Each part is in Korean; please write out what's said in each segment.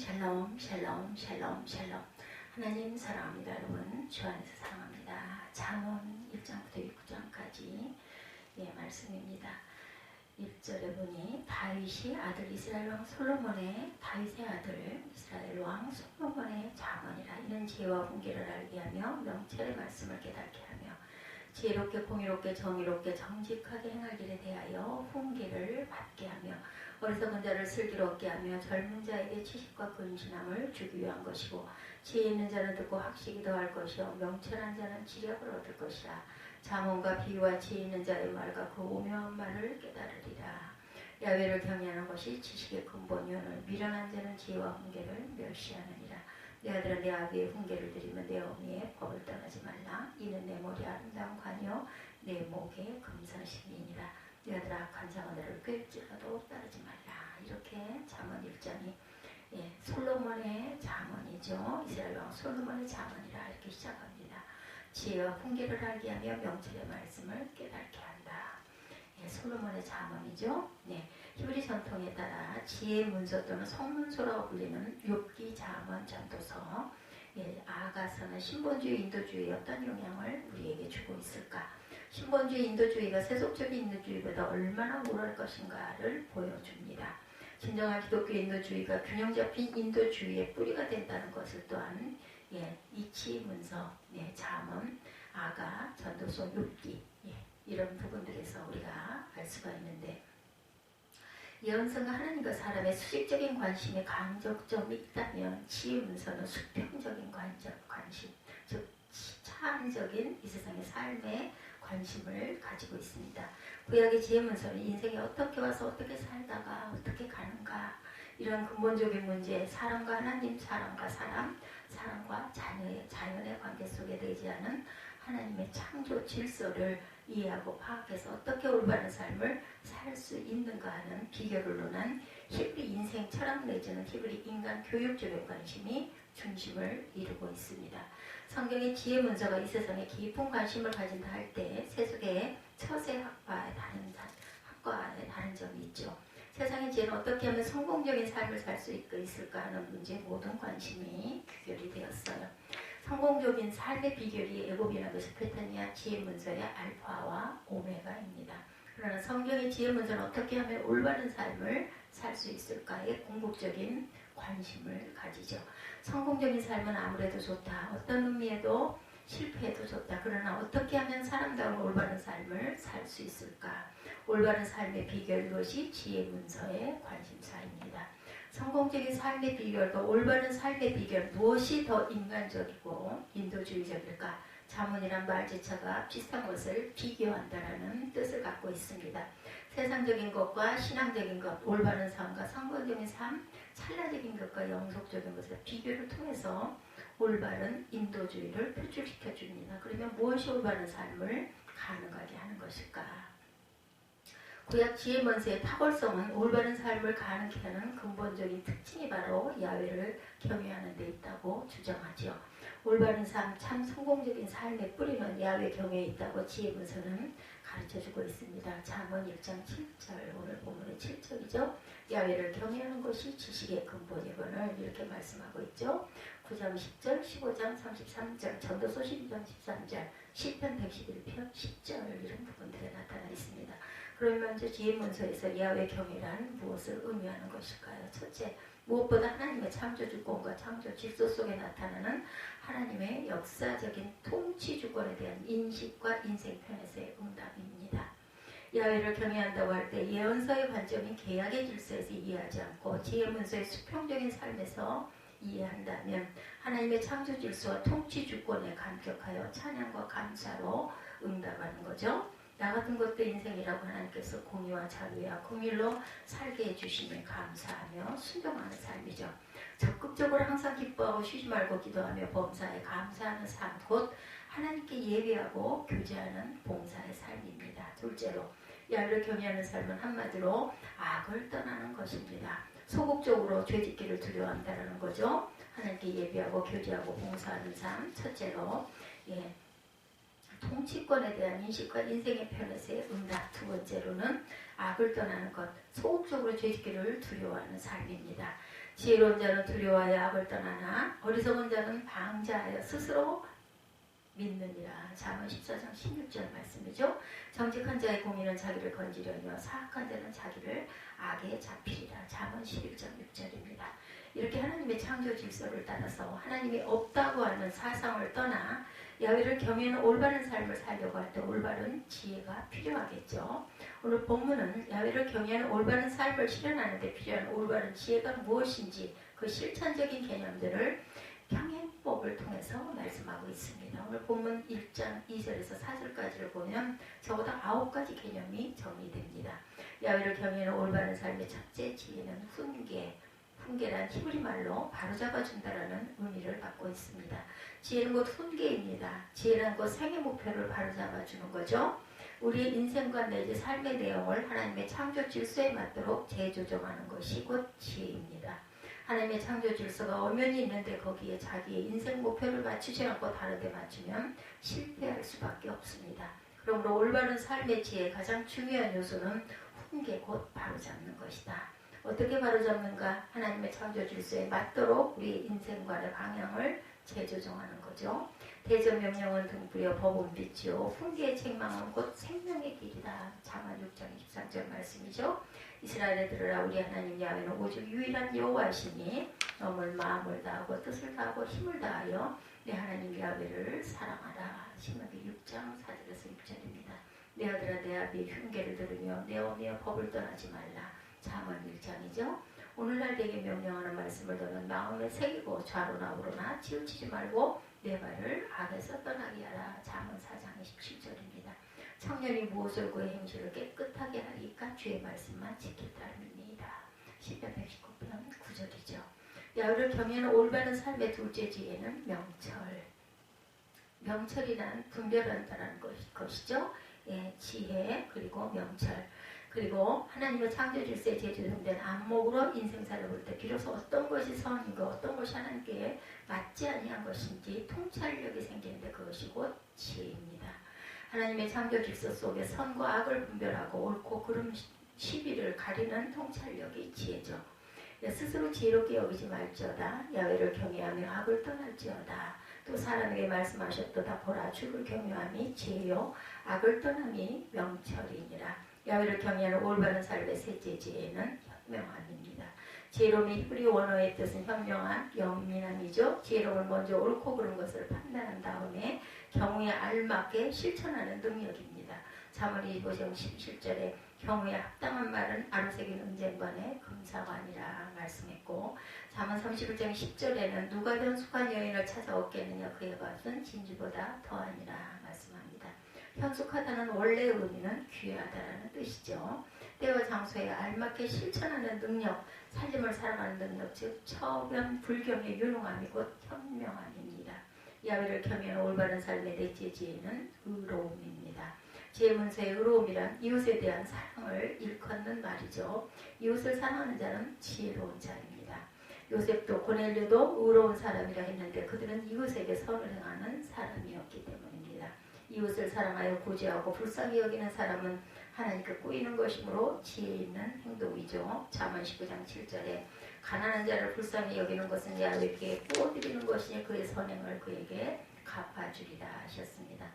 샬롬 샬롬 샬롬 샬롬. 하나님 사랑합니다. 여러분 주 안에서 사랑합니다. 잠언 1장부터 6장까지 말씀입니다. 1절에 보니 다윗이 아들 이스라엘 왕 솔로몬의 다윗의 아들 이스라엘 왕 솔로몬의 잠언이라. 이는 지혜와 훈계를 알게 하며 명철의 말씀을 깨닫게 하며 지혜롭게 공의롭게 정의롭게 정직하게 행할 길에 대하여 훈계를 받게 하며 어리석은 자를 슬기롭게 하며 젊은 자에게 지식과 근신함을 주기 위한 것이고 지혜 있는 자는 듣고 학식이 더할 것이요 명철한 자는 지력을 얻을 것이라. 잠언과 비유와 지혜 있는 자의 말과 그 오묘한 말을 깨달으리라. 야훼를 경외하는 것이 지식의 근본이오늘 미련한 자는 지혜와 훈계를 멸시하느니라. 내 아들아 내 아비의 훈계를 들이며 내 어미의 법을 떠나지 말라. 이는 내 머리 아름다운 관이요 내 목에 금사심이니라. 내 아들아 악한 자가 너를 꾀일지라도 따르지 말라. 이렇게 잠언 1장이 솔로몬의 잠언이죠. 이스라엘 왕 솔로몬의 잠언이라 이렇게 시작합니다. 지혜와 훈계를 알게 하며 명철의 말씀을 깨닫게 한다. 솔로몬의 잠언이죠. 히브리 전통에 따라 지혜의 문서 또는 성문서라고 불리는 욥기 잠언 전도서 아가서는 신본주의 인도주의의 어떤 영향을 우리에게 주고 있을까? 신본주의 인도주의가 세속적인 인도주의보다 얼마나 우월할 것인가를 보여줍니다. 진정한 기독교 인도주의가 균형 잡힌 인도주의의 뿌리가 된다는 것을 또한 이치 문서, 잠언, 아가, 전도서, 욥기 이런 부분들에서 우리가 알 수가 있는데, 예언서가 하나님과 사람의 수직적인 관심에 간접점이 있다면 지혜 문서는 수평적인 관심, 즉 차원적인 이 세상의 삶에 관심을 가지고 있습니다. 구약의 지혜 문서는 인생에 어떻게 와서 어떻게 살다가 어떻게 가는가, 이런 근본적인 문제, 사람과 하나님, 사람과 사람, 사람과 자연의 관계 속에 되지 않은 하나님의 창조 질서를 이해하고 파악해서 어떻게 올바른 삶을 살 수 있는가 하는 비결을 논한 히브리 인생 철학 내지는 히브리 인간 교육적인 관심이 중심을 이루고 있습니다. 성경의 지혜 문서가 이 세상에 깊은 관심을 가진다 할 때 세속의 처세 학과에 다른 점이 있죠. 세상의 지혜는 어떻게 하면 성공적인 삶을 살 수 있을까 하는 문제에 모든 관심이 귀결이 되었어요. 성공적인 삶의 비결이 애고비나 메소포타미아 지혜 문서의 알파와 오메가입니다. 그러나 성경의 지혜 문서는 어떻게 하면 올바른 삶을 살 수 있을까에 궁극적인 관심을 가지죠. 성공적인 삶은 아무래도 좋다. 어떤 의미에도 실패해도 좋다. 그러나 어떻게 하면 사람다운 올바른 삶을 살 수 있을까? 올바른 삶의 비결, 이것이 지혜 문서의 관심사입니다. 성공적인 삶의 비결과 올바른 삶의 비결, 무엇이 더 인간적이고 인도주의적일까? 잠언이란 말제차가 비슷한 것을 비교한다라는 뜻을 갖고 있습니다. 세상적인 것과 신앙적인 것, 올바른 삶과 성공적인 삶, 찰나적인 것과 영속적인 것의 비교를 통해서 올바른 인도주의를 표출시켜 줍니다. 그러면 무엇이 올바른 삶을 가능하게 하는 것일까? 구약 지혜 문서의 탁월성은 올바른 삶을 가능케 하는 근본적인 특징이 바로 야훼를 경외하는 데 있다고 주장하죠. 올바른 삶, 참 성공적인 삶의 뿌리는 야훼 경외에 있다고 지혜 문서는 가르쳐주고 있습니다. 잠언 1장 7절, 오늘 본문의 7절이죠. 야훼를 경외하는 것이 지식의 근본이거늘 이렇게 말씀하고 있죠. 9장 10절, 15장 33절, 전도서 12장 13절, 시편 111편 10절 이런 부분들에 나타나 있습니다. 그러면 먼저 지혜 문서에서 야훼 경외란 무엇을 의미하는 것일까요? 첫째, 무엇보다 하나님의 창조 주권과 창조 질서 속에 나타나는 하나님의 역사적인 통치 주권에 대한 인식과 인생 편에서의 응답입니다. 야훼를 경외한다고 할 때 예언서의 관점인 계약의 질서에서 이해하지 않고 지혜 문서의 수평적인 삶에서 이해한다면 하나님의 창조 질서와 통치 주권에 감격하여 찬양과 감사로 응답하는 거죠. 나 같은 것도 인생이라고 하나님께서 공의와 자유와 긍휼로 살게 해주심에 감사하며 순종하는 삶이죠. 적극적으로 항상 기뻐하고 쉬지 말고 기도하며 범사에 감사하는 삶, 곧 하나님께 예배하고 교제하는 봉사의 삶입니다. 둘째로 야훼를 경외하는 삶은 한마디로 악을 떠나는 것입니다. 소극적으로 죄짓기를 두려워한다는 거죠. 하나님께 예배하고 교제하고 봉사하는 삶. 첫째로 통치권에 대한 인식과 인생의 편에서의 응답. 두 번째로는 악을 떠나는 것, 소극적으로 죄짓기를 두려워하는 삶입니다. 지혜로운 자는 두려워하여 악을 떠나나 어리석은 자는 방자하여 스스로 믿느니라. 잠언 14장 16절 말씀이죠. 정직한 자의 공의는 자기를 건지려며 사악한 자는 자기를 악에 잡히리라. 잠언 11장 6절입니다. 이렇게 하나님의 창조 질서를 따라서 하나님이 없다고 하는 사상을 떠나 야훼를 경외하는 올바른 삶을 살려고 할 때 올바른 지혜가 필요하겠죠. 오늘 본문은 야훼를 경외하는 올바른 삶을 실현하는 데 필요한 올바른 지혜가 무엇인지 그 실천적인 개념들을 평행법을 통해서 말씀하고 있습니다. 오늘 본문 1장 2절에서 4절까지를 보면 적어도 9가지 개념이 정리됩니다. 야훼를 경외하는 올바른 삶의 첫째 지혜는 훈계란 히브리 말로 바로잡아준다라는 의미를 갖고 있습니다. 지혜는 곧 훈계입니다. 지혜란 곧 생애 목표를 바로잡아주는 거죠. 우리의 인생관 내지 삶의 내용을 하나님의 창조 질서에 맞도록 재조정하는 것이 곧 지혜입니다. 하나님의 창조 질서가 엄연히 있는데 거기에 자기의 인생 목표를 맞추지 않고 다른 데 맞추면 실패할 수밖에 없습니다. 그러므로 올바른 삶의 지혜의 가장 중요한 요소는 훈계 곧 바로잡는 것이다. 어떻게 바로잡는가? 하나님의 창조 질서에 맞도록 우리 인생관의 방향을 재조정하는 거죠. 대저 명령은 등불이요 법은 빛이요 훈계의 책망은 곧 생명의 길이다. 잠언 6장 23절 말씀이죠. 이스라엘에 들으라 우리 하나님 야훼는 오직 유일한 여호와시니 너물 마음을 다하고 뜻을 다하고 힘을 다하여 내 하나님 야훼를 사랑하라. 신명기 6장 4절에서 6절입니다. 내 아들아 내 아비의 훈계를 들으며 내 어미의 법을 떠나지 말라. 잠언 1장이죠. 오늘날 내게 명령하는 말씀을 너는 마음에 새기고 좌로나 우로나 치우치지 말고 내 발을 악에서 떠나게 하라. 잠언 4장 27절입니다. 청년이 무엇을 구해 행실을 깨끗하게 하리까 주의 말씀만 지킬 따름이니이다. 시편 119편 9절이죠. 야훼를 경외하는 올바른 삶의 둘째 지혜는 명철이란 분별한다는 것이죠. 예, 지혜 그리고 명철 그리고 하나님의 창조 질서에 재조정된 안목으로 인생사를 볼 때 비로소 어떤 것이 선이고 어떤 것이 하나님께 맞지 아니한 것인지 통찰력이 생기는데 그것이 곧 지혜입니다. 하나님의 창조 질서 속에 선과 악을 분별하고 옳고 그름 시비를 가리는 통찰력이 지혜죠. 스스로 지혜롭게 여기지 말지어다. 야훼를 경외하며 악을 떠날지어다. 또 사람에게 말씀하셨도다. 보라 주를 경외함이 지혜요 악을 떠남이 명철이니라. 야훼를 경외하는 올바른 삶의 셋째 지혜는 현명함입니다. 지혜로움의 히브리 원어의 뜻은 현명한, 영민함이죠. 지혜로움은 먼저 옳고 그른 것을 판단한 다음에 경우에 알맞게 실천하는 능력입니다. 잠언 25장 17절에 경우에 합당한 말은 아로새긴 은쟁반의 금사관이라 말씀했고 잠언 31장 10절에는 누가 현숙한 여인을 찾아 얻겠느냐 그의 값은 진주보다 더하니라 말씀합니다. 현숙하다는 원래의 의미는 귀하다라는 뜻이죠. 때와 장소에 알맞게 실천하는 능력, 살림을 살아가는 능력, 즉 처변 불경의 유능함이 곧 현명함입니다. 야훼를 경외하는 올바른 삶의 넷째 지혜는 의로움입니다. 지혜 문서의 의로움이란 이웃에 대한 사랑을 일컫는 말이죠. 이웃을 사랑하는 자는 지혜로운 자입니다. 요셉도 고넬료도 의로운 사람이라 했는데 그들은 이웃에게 선을 행하는 사람이었기 때문입니다. 이웃을 사랑하여 구제하고 불쌍히 여기는 사람은 하나님께 꾸이는 것이므로 지혜 있는 행동이죠. 잠언 19장 7절에 가난한 자를 불쌍히 여기는 것은 야훼에게 부어드리는 것이니 그의 선행을 그에게 갚아주리라 하셨습니다.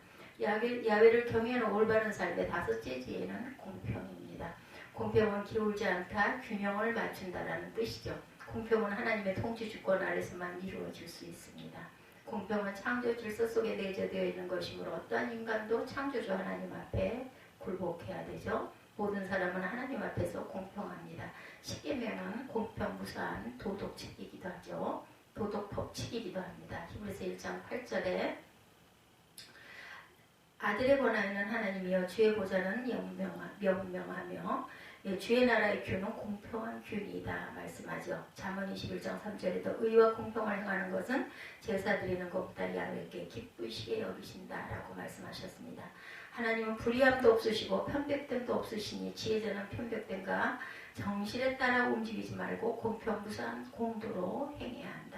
야훼를 경외하는 올바른 삶의 다섯째 지혜는 공평입니다. 공평은 기울지 않다, 균형을 맞춘다라는 뜻이죠. 공평은 하나님의 통치 주권 아래서만 이루어질 수 있습니다. 공평은 창조 질서 속에 내재되어 있는 것이므로 어떠한 인간도 창조주 하나님 앞에 굴복해야 되죠. 모든 사람은 하나님 앞에서 공평합니다. 십계명은 공평무사한 도덕책이기도 하죠. 도덕법칙이기도 합니다. 히브리서 1장 8절에 아들에 관하여는 하나님이여 주의 보좌는 명명하며 주의 나라의 규는 공평한 규이다 말씀하죠. 잠언 21장 3절에도 의와 공평을 행하는 것은 제사 드리는 것보다 야훼에게 기쁘시게 여기신다라고 말씀하셨습니다. 하나님은 불의함도 없으시고 편백됨도 없으시니 지혜자는 편백됨과 정실에 따라 움직이지 말고 공평무사한 공도로 행해야 한다.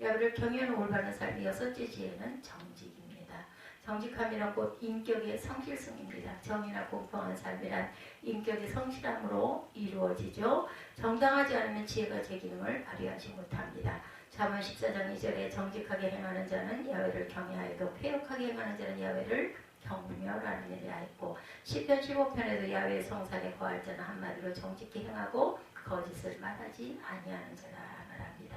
야훼를 경외하는 올바른 삶의 여섯째 지혜는 정직입니다. 정직함이란 곧 인격의 성실성입니다. 정의나 공평한 삶이란 인격의 성실함으로 이루어지죠. 정당하지 않으면 지혜가 제 기능을 발휘하지 못합니다. 잠언 14장 2절에 정직하게 행하는 자는 야훼를 경외하여도 패역하게 행하는 자는 야훼를 경멸하는 일이라 했고, 시편 15편에도 야훼의 성산에 거할 자는 한마디로 정직히 행하고 거짓을 말하지 아니하는 자라 말합니다.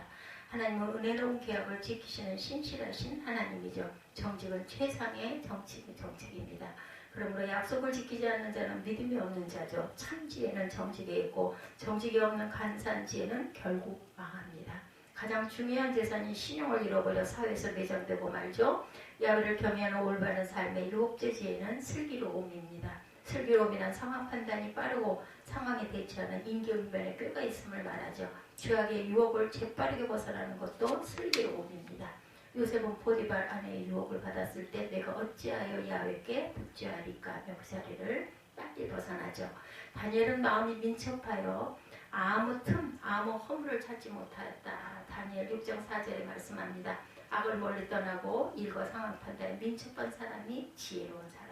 하나님은 은혜로운 계약을 지키시는 신실하신 하나님이죠. 정직은 최상의 정책입니다. 그러므로 약속을 지키지 않는 자는 믿음이 없는 자죠. 참 지혜는 정직에 있고 정직이 없는 간사한 지혜는 결국 망합니다. 가장 중요한 재산인 신용을 잃어버려 사회에서 매장되고 말죠. 야훼를 경외하는 올바른 삶의 일곱째 지혜는 슬기로움입니다. 슬기로움이란 상황 판단이 빠르고 상황에 대처하는 임기응변에 꾀가 있음을 말하죠. 죄악의 유혹을 재빠르게 벗어나는 것도 슬기로움입니다. 요셉은 포디발 아내의 유혹을 받았을 때 내가 어찌하여 야훼께 복죄하리까 명사리를 빨리 벗어나죠. 다니엘은 마음이 민첩하여 아무 틈, 아무 허물을 찾지 못하였다. 다니엘 6장 4절에 말씀합니다. 악을 멀리 떠나고 일과 상황 판단에 민첩한 사람이 지혜로운 사람이다.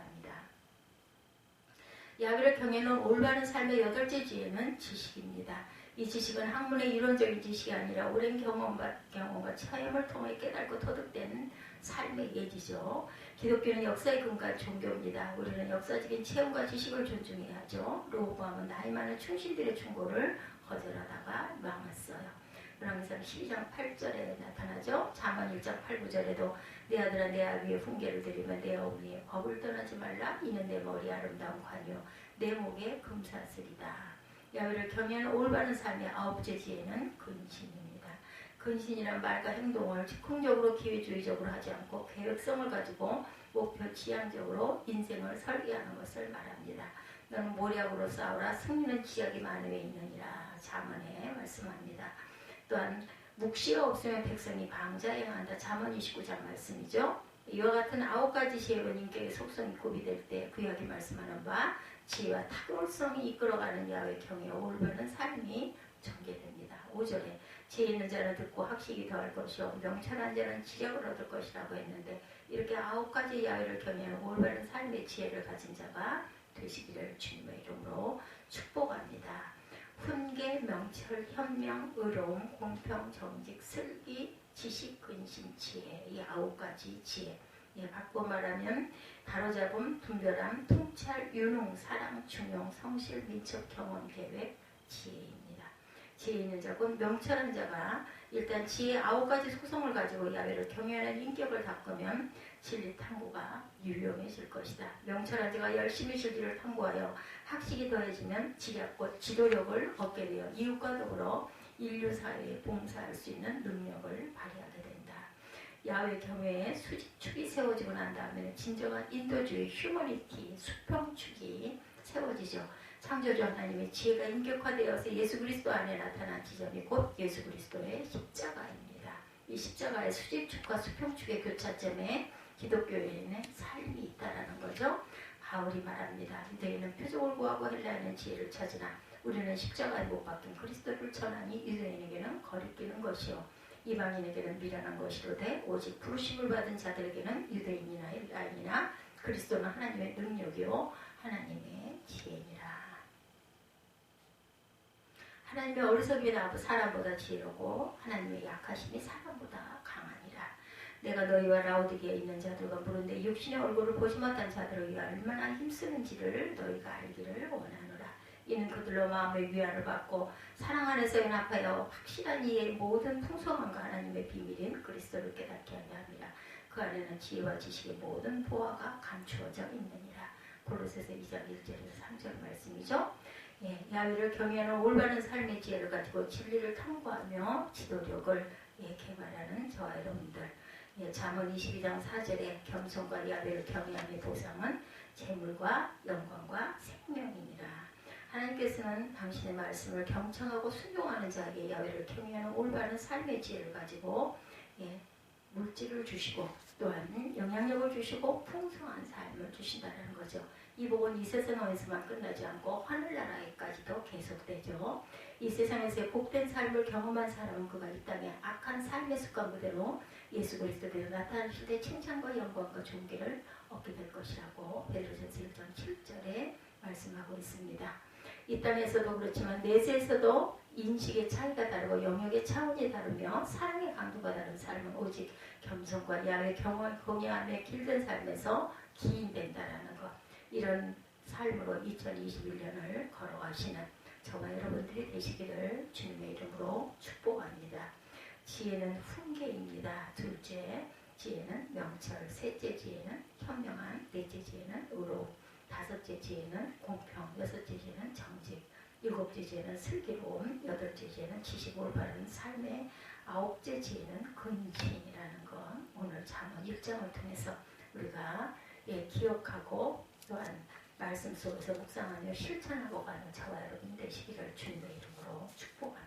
야훼를 경외하는 올바른 삶의 여덟째 지혜는 지식입니다. 이 지식은 학문의 이론적인 지식이 아니라 오랜 경험과 체험을 통해 깨닫고 터득된 삶의 예지죠. 기독교는 역사에 근거한 종교입니다. 우리는 역사적인 체험과 지식을 존중해야 하죠. 르호보암은 나이 많은 충신들의 충고를 거절하다가 망했어요. 열왕기상 12장 8절에 나타나죠. 잠언 1장 8, 9절에도 내 아들아 내 아비의 훈계를 들이면 내 어머니의 법을 떠나지 말라. 이는 내 머리 아름다운 관요 내 목에 금사슬이다. 야훼를 경외하는 올바른 삶의 아홉째 지혜는 근신입니다. 근신이란 말과 행동을 즉흥적으로 기회주의적으로 하지 않고 계획성을 가지고 목표 지향적으로 인생을 설계하는 것을 말합니다. 너는 모략으로 싸우라. 승리는 지약이 만회에 있느니라. 잠언에 말씀합니다. 또한 묵시가 없으면 백성이 방자행한다. 잠언 29장 말씀이죠. 이와 같은 9가지 지혜로운 인격의 속성이 고비될 때 구약이 말씀하는 바 지혜와 탁월성이 이끌어가는 야훼 경외 올바른 삶이 전개됩니다. 5절에 지혜 있는 자는 듣고 학식이 더할 것이요 명철한 자는 지력을 얻을 것이라고 했는데 이렇게 9가지 야훼를 경외하는 올바른 삶의 지혜를 가진 자가 되시기를 주님의 이름으로 축복합니다. 훈계, 명철, 현명, 의로움, 공평, 정직, 슬기, 지식, 근신, 지혜 이 9가지 지혜 바꿔 말하면 바로잡음, 분별함, 통찰, 유능, 사랑, 중용, 성실, 민첩, 경험, 계획, 지혜입니다. 지혜 있는 자군 명철한 자가 일단 지혜 9가지 소성을 가지고 야훼를 경외하는 인격을 닦으면 진리 탐구가 유용해질 것이다. 명철한 자가 열심히 진리를 탐구하여 학식이 더해지면 지략과 지도력을 얻게 되어 이웃과 더불어 인류 사회에 봉사할 수 있는 능력을 발휘하게 된다. 야훼 경외의 수직축이 세워지고 난 다음에 진정한 인도주의 휴머니티, 수평축이 세워지죠. 창조주 하나님의 지혜가 인격화되어서 예수 그리스도 안에 나타난 지점이 곧 예수 그리스도의 십자가입니다. 이 십자가의 수직축과 수평축의 교차점에 기독교인의 삶이 있다라는 거죠. 바울이 말합니다. 유대인은 표적을 구하고 헬라인은 지혜를 찾으나 우리는 십자가에 못 박힌 그리스도를 전하니 유대인에게는 거리끼는 것이요 이방인에게는 미련한 것이로되 오직 부르심을 받은 자들에게는 유대인이나 헬라인이나 그리스도는 하나님의 능력이요 하나님의 지혜니라. 하나님의 어리석임이 사람보다 지혜로고 하나님의 약하심이 사람보다 강하니라. 내가 너희와 라오디게에 있는 자들과 부른데 육신의 얼굴을 보지 못한 자들을 위하여 얼마나 힘쓰는지를 너희가 알기를 원하노라. 이는 그들로 마음의 위안을 받고 사랑 안에서 연합하여 확실한 이의 모든 풍성함과 하나님의 비밀인 그리스도를 깨닫게 하려 함이라. 그 안에는 지혜와 지식의 모든 보화가 감추어져 있느니라. 골로새서 2장 1절에서 3절 말씀이죠. 야훼를 경외하는 올바른 삶의 지혜를 가지고 진리를 탐구하며 지도력을 개발하는 저와 여러분들. 잠언 22장 4절에 겸손과 야훼를 경외함의 보상은 재물과 영광과 생명이니라. 하나님께서는 당신의 말씀을 경청하고 순종하는 자에게 야훼를 경외하는 올바른 삶의 지혜를 가지고 물질을 주시고 또한 영향력을 주시고 풍성한 삶을 주신다는 거죠. 이 복은 이 세상에서만 끝나지 않고 하늘나라에까지도 계속되죠. 이 세상에서의 복된 삶을 경험한 사람은 그가 이 땅에 악한 삶의 습관 그대로 예수 그리스도께서 나타나실 때 칭찬과 영광과 존귀를 얻게 될 것이라고 베드로전서 1장 7절에 말씀하고 있습니다. 이 땅에서도 그렇지만 내세에서도 인식의 차이가 다르고 영역의 차원이 다르며 사랑의 강도가 다른 삶은 오직 겸손과 야외 공허함에 길든 삶에서 기인된다라는 것. 이런 삶으로 2021년을 걸어가시는 저와 여러분들이 되시기를 주님의 이름으로 축복합니다. 지혜는 훈계입니다. 둘째 지혜는 명철, 셋째 지혜는 현명한, 넷째 지혜는 의로, 다섯째 지혜는 공평, 여섯째 지혜는 정직, 일곱째 지혜는 슬기로움, 여덟째 지혜는 지식 올바른 삶의, 아홉째 지혜는 근신이라는 것. 오늘 잠언 1장을 통해서 우리가 기억하고 또한 말씀 속에서 묵상하며 실천하고 가는 저와 여러분 되시기를 주님의 이름으로 축복합니다.